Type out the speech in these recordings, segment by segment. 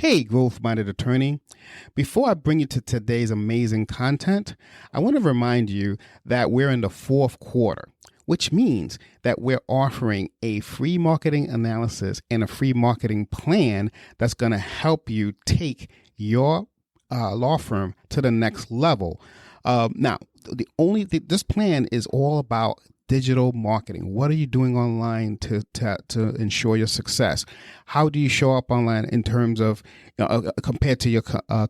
Hey, growth-minded attorney. Before I bring you to today's amazing content, I want to remind you that we're in the fourth quarter, which means that we're offering a free marketing analysis and a free marketing plan that's going to help you take your law firm to the next level. Now, this plan is all about digital marketing. What are you doing online to ensure your success? How do you show up online in terms of compared to your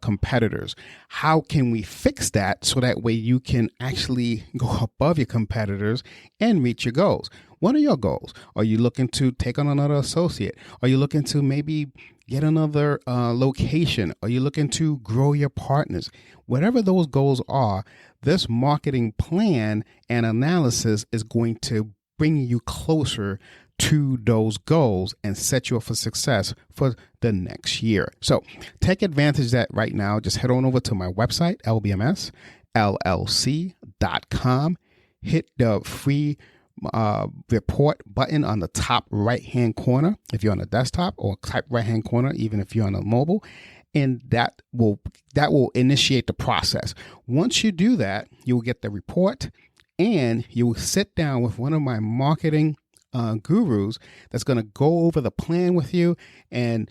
competitors? How can we fix that so that way you can actually go above your competitors and reach your goals? What are your goals? Are you looking to take on another associate? Are you looking to maybe get another location? Are you looking to grow your partners? Whatever those goals are, this marketing plan and analysis is going to bring you closer to those goals and set you up for success for the next year. So take advantage of that right now. Just head on over to my website, lbmsllc.com. Hit the free report button on the top right-hand corner if you're on a desktop, or type right-hand corner even if you're on a mobile. And that will initiate the process. Once you do that, you will get the report, and you will sit down with one of my marketing gurus that's going to go over the plan with you and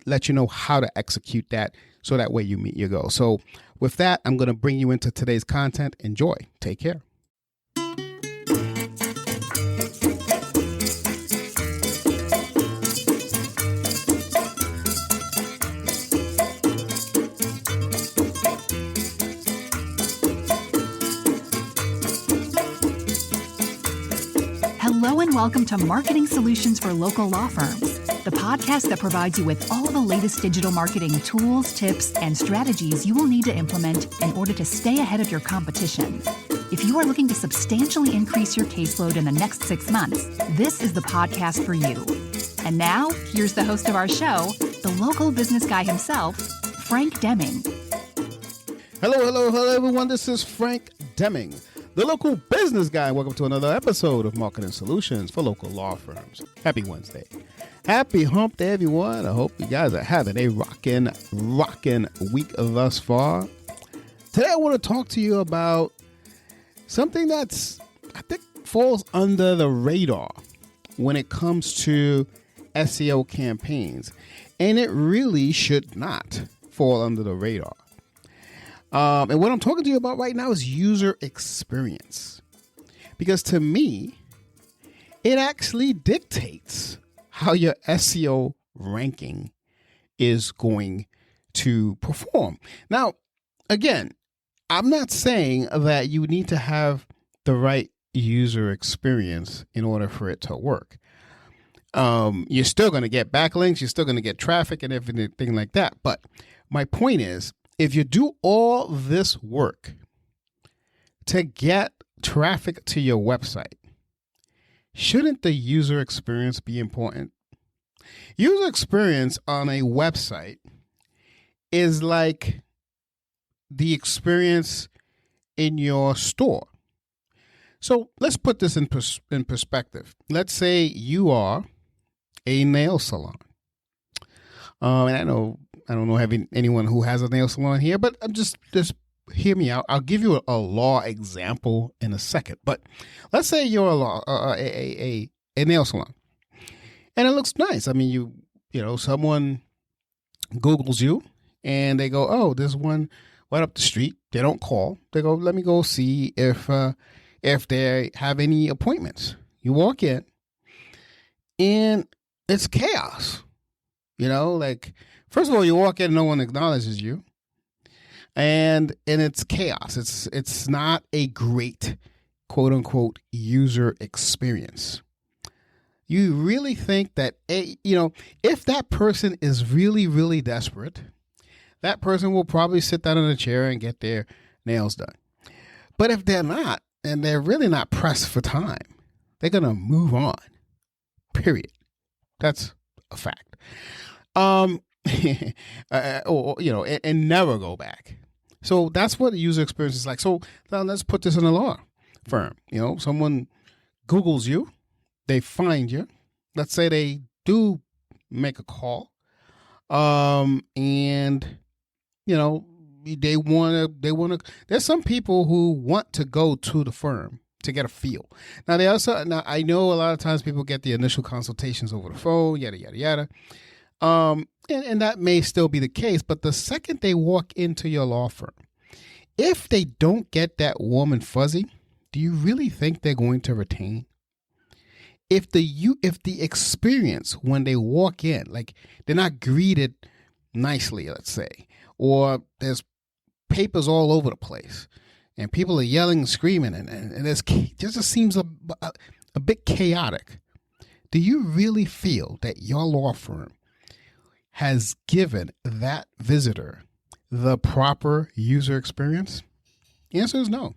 let you know how to execute that, so that way you meet your goal. So with that, I'm going to bring you into today's content. Enjoy. Take care. Hello and welcome to Marketing Solutions for Local Law Firms, the podcast that provides you with all the latest digital marketing tools, tips, and strategies you will need to implement in order to stay ahead of your competition. If you are looking to substantially increase your caseload in the next 6 months, this is the podcast for you. And now, here's the host of our show, the local business guy himself, Frank Deming. Hello, everyone. This is Frank Deming, the local business guy. Welcome to another episode of Marketing Solutions for Local Law Firms. Happy Wednesday. Happy hump day, everyone. I hope you guys are having a rockin' week thus far. Today I want to talk to you about something that's, I think, falls under the radar when it comes to SEO campaigns. And it really should not fall under the radar. And what I'm talking to you about right now is user experience. Because to me, it actually dictates how your SEO ranking is going to perform. Now, again, I'm not saying that you need to have the right user experience in order for it to work. You're still going to get backlinks, you're still going to get traffic and everything like that. But my point is, if you do all this work to get traffic to your website, shouldn't the user experience be important? User experience on a website is like the experience in your store. So let's put this in perspective. Let's say you are a nail salon. And I don't know anyone who has a nail salon here, but I'm just hear me out. I'll give you a law example in a second. But let's say you're a nail salon, and it looks nice. I mean, you someone Googles you, and they go, "Oh, there's one right up the street." They don't call. They go, "Let me go see if they have any appointments." You walk in, and it's chaos. First of all, you walk in, no one acknowledges you, and it's chaos. It's not a great, quote unquote, user experience. You really think that if that person is really, really desperate, that person will probably sit down in a chair and get their nails done. But if they're not, and they're really not pressed for time, they're gonna move on. Period. That's a fact. And never go back. So that's what the user experience is like. So now let's put this in a law firm. Someone Googles you, they find you. Let's say they do make a call. And you know, they want to, there's some people who want to go to the firm to get a feel. Now I know a lot of times people get the initial consultations over the phone, yada, yada, yada. And that may still be the case, but the second they walk into your law firm, if they don't get that warm and fuzzy, do you really think they're going to retain? If the experience when they walk in, like they're not greeted nicely, let's say, or there's papers all over the place and people are yelling and screaming and it just seems a bit chaotic, do you really feel that your law firm has given that visitor the proper user experience? The answer is no.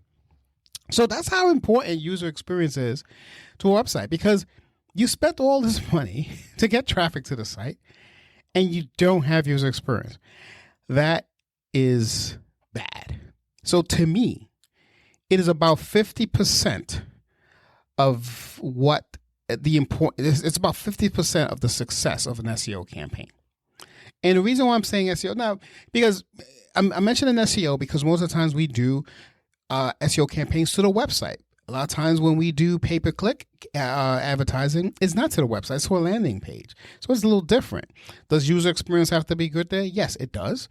So that's how important user experience is to a website, because you spent all this money to get traffic to the site and you don't have user experience. That is bad. So to me, it is about 50% of what it's about 50% of the success of an SEO campaign. And the reason why I'm saying SEO now, because I'm mentioning SEO because most of the times we do SEO campaigns to the website. A lot of times when we do pay-per-click advertising, it's not to the website, it's to a landing page. So it's a little different. Does user experience have to be good there? Yes, it does.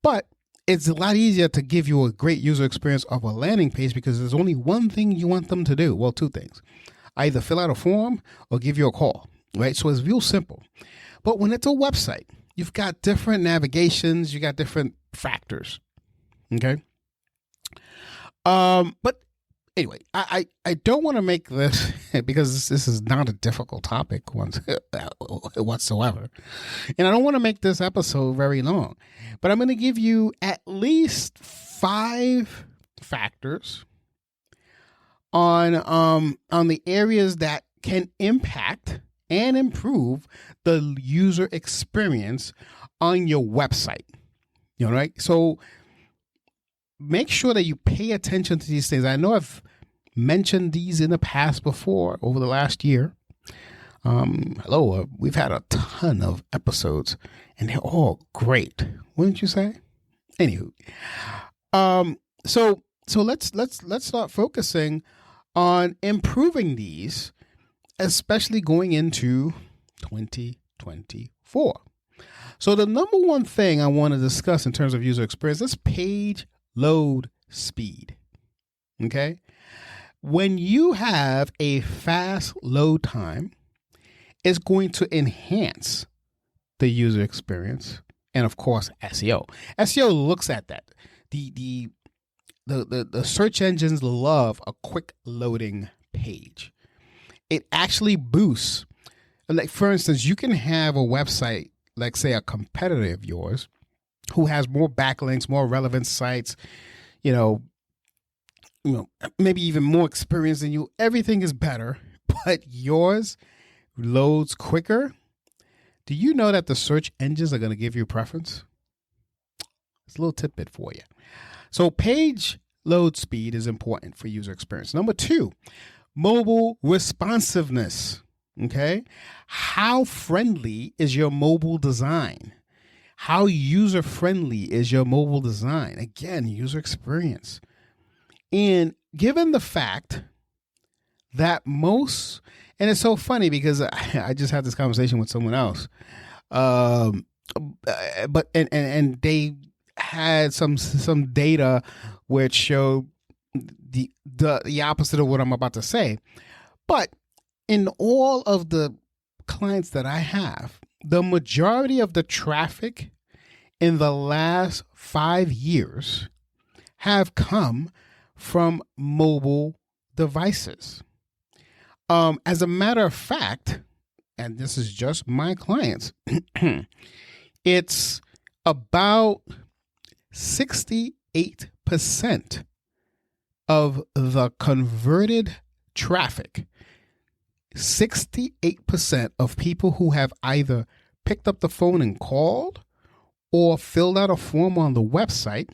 But it's a lot easier to give you a great user experience of a landing page because there's only one thing you want them to do. Well, two things. Either fill out a form or give you a call, right? So it's real simple. But when it's a website, you've got different navigations, you got different factors, okay? But anyway, I don't want to make this, because this is not a difficult topic whatsoever. And I don't want to make this episode very long, but I'm going to give you at least 5 factors on the areas that can impact and improve the user experience on your website. You know, right? So make sure that you pay attention to these things. I know I've mentioned these in the past before over the last year. We've had a ton of episodes and they're all great, wouldn't you say? Anywho, so let's start focusing on improving these, especially going into 2024. So the number one thing I want to discuss in terms of user experience is page load speed. Okay? When you have a fast load time, it's going to enhance the user experience and, of course, SEO. SEO looks at that. The search engines love a quick loading page. It actually boosts. Like, for instance, you can have a website, like say a competitor of yours, who has more backlinks, more relevant sites, maybe even more experience than you. Everything is better, but yours loads quicker. Do you know that the search engines are going to give you preference? It's a little tidbit for you. So page load speed is important for user experience. Number 2, mobile responsiveness. Okay. How friendly is your mobile design? How user friendly is your mobile design? Again, user experience. And given the fact that and it's so funny because I just had this conversation with someone else, but they had some data which showed the opposite of what I'm about to say. But in all of the clients that I have, the majority of the traffic in the last 5 years have come from mobile devices. As a matter of fact, and this is just my clients, it's about 68% of the converted traffic. 68% of people who have either picked up the phone and called or filled out a form on the website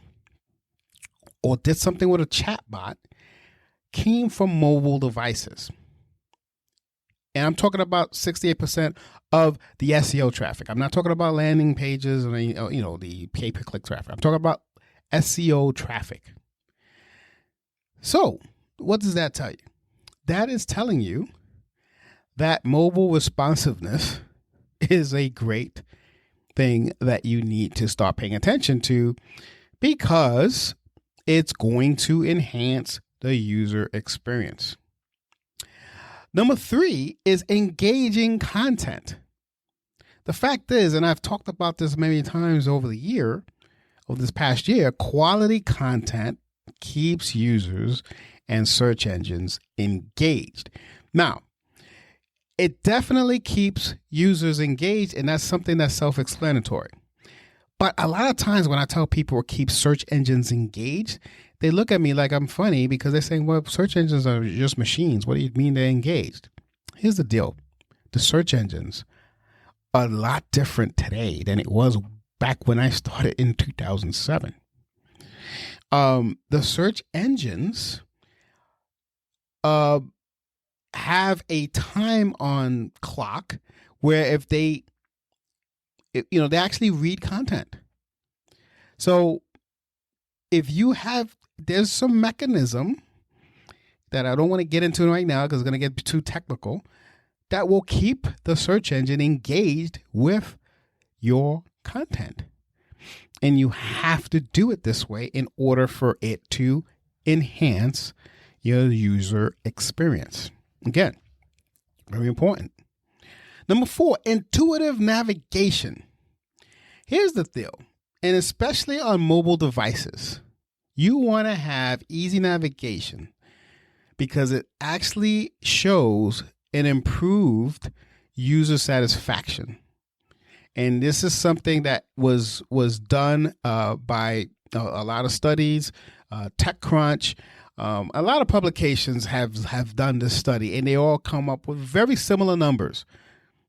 or did something with a chat bot came from mobile devices. And I'm talking about 68% of the SEO traffic. I'm not talking about landing pages or the pay-per-click traffic. I'm talking about SEO traffic. So what does that tell you? That is telling you that mobile responsiveness is a great thing that you need to start paying attention to, because it's going to enhance the user experience. Number 3 is engaging content. The fact is, and I've talked about this many times over this past year, quality content keeps users and search engines engaged. Now, it definitely keeps users engaged, and that's something that's self-explanatory. But a lot of times when I tell people to keep search engines engaged, they look at me like I'm funny, because they're saying, well, search engines are just machines. What do you mean they're engaged? Here's the deal. The search engines are a lot different today than it was back when I started in 2007. The search engines have a time on clock where they actually read content. So there's some mechanism that I don't want to get into right now because it's going to get too technical, that will keep the search engine engaged with your content. And you have to do it this way in order for it to enhance your user experience. Again, very important. Number 4, intuitive navigation. Here's the deal, and especially on mobile devices, you want to have easy navigation because it actually shows an improved user satisfaction. And this is something that was done by a lot of studies, TechCrunch. A lot of publications have done this study, and they all come up with very similar numbers,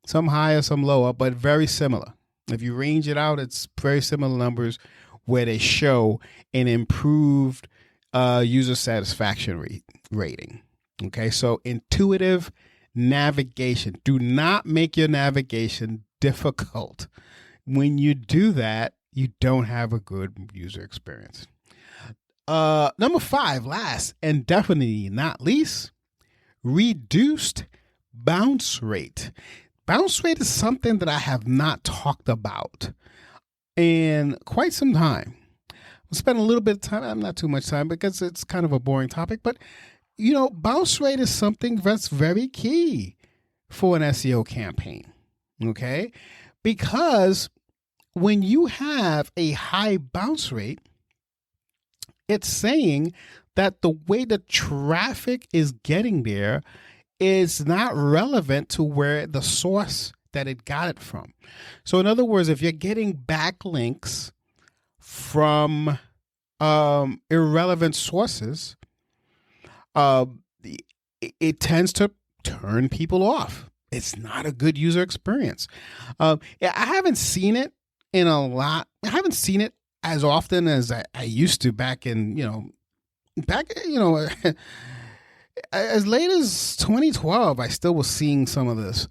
some higher, some lower, but very similar. If you range it out, it's very similar numbers where they show an improved user satisfaction rating. Okay, so intuitive navigation. Do not make your navigation difficult. When you do that, you don't have a good user experience. Number 5, last and definitely not least, reduced bounce rate. Bounce rate is something that I have not talked about in quite some time. I'll spend a little bit of time, not too much time, because it's kind of a boring topic, but bounce rate is something that's very key for an SEO campaign. Okay? Because when you have a high bounce rate, it's saying that the way the traffic is getting there is not relevant to where the source that it got it from. So in other words, if you're getting backlinks from irrelevant sources, it tends to turn people off. It's not a good user experience. I haven't seen it I haven't seen it as often as I used to back in, as late as 2012, I still was seeing some of this.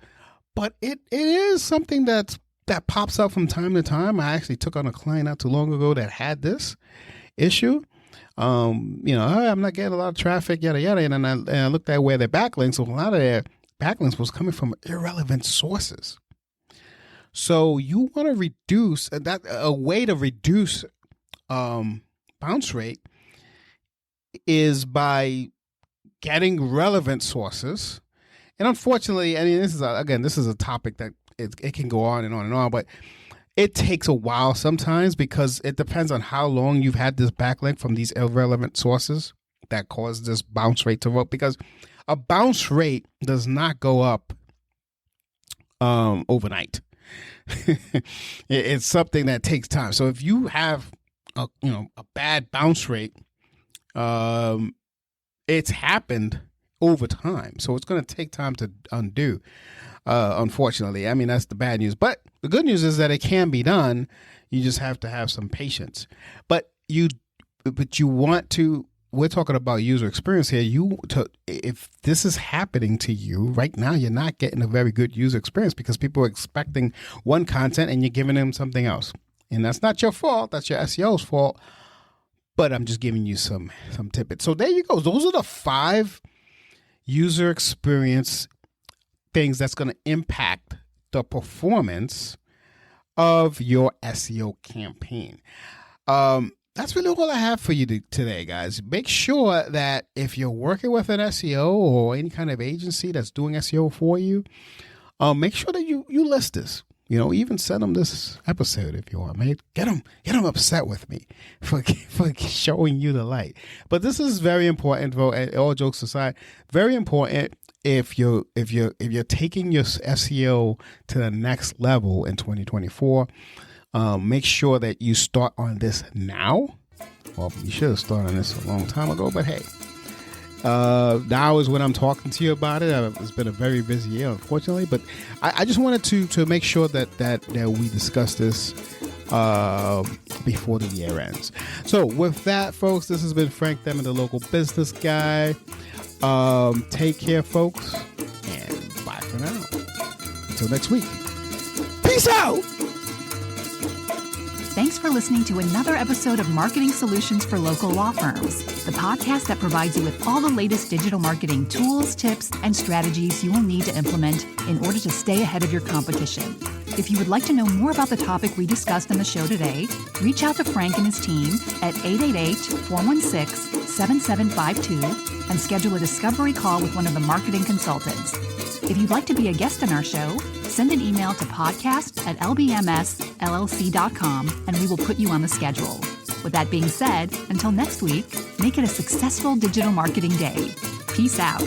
But it is something that pops up from time to time. I actually took on a client not too long ago that had this issue. I'm not getting a lot of traffic, yada, yada. And I looked at where their backlinks, so a lot of their backlinks was coming from irrelevant sources. So you want to reduce that. A way to reduce bounce rate is by getting relevant sources. And unfortunately, this is a topic that it can go on and on and on, but it takes a while sometimes because it depends on how long you've had this backlink from these irrelevant sources that cause this bounce rate to up, because a bounce rate does not go up overnight. It's something that takes time. So if you have a bad bounce rate, it's happened over time. So it's going to take time to undo. Unfortunately, that's the bad news. But the good news is that it can be done. You just have to have some patience. But you want to we're talking about user experience here. If this is happening to you right now, you're not getting a very good user experience because people are expecting one content and you're giving them something else. And that's not your fault. That's your SEO's fault. But I'm just giving you some tidbits. So there you go. Those are the 5 user experience things that's going to impact the performance of your SEO campaign. That's really all I have for you today, guys. Make sure that if you're working with an SEO or any kind of agency that's doing SEO for you, make sure that you list this. Even send them this episode if you want. Get them upset with me for showing you the light. But this is very important, all jokes aside, very important if you're taking your SEO to the next level in 2024. Make sure that you start on this now. Well, you should have started on this a long time ago, but hey. Now is when I'm talking to you about it. It's been a very busy year, unfortunately, but I just wanted to make sure that we discuss this before the year ends. So with that, folks, this has been Frank Deming, the local business guy. Take care, folks, and bye for now. Until next week. Peace out! Thanks for listening to another episode of Marketing Solutions for Local Law Firms, the podcast that provides you with all the latest digital marketing tools, tips, and strategies you will need to implement in order to stay ahead of your competition. If you would like to know more about the topic we discussed on the show today, reach out to Frank and his team at 888-416-7752 and schedule a discovery call with one of the marketing consultants. If you'd like to be a guest on our show, send an email to podcast@lbmsllc.com and we will put you on the schedule. With that being said, until next week, make it a successful digital marketing day. Peace out.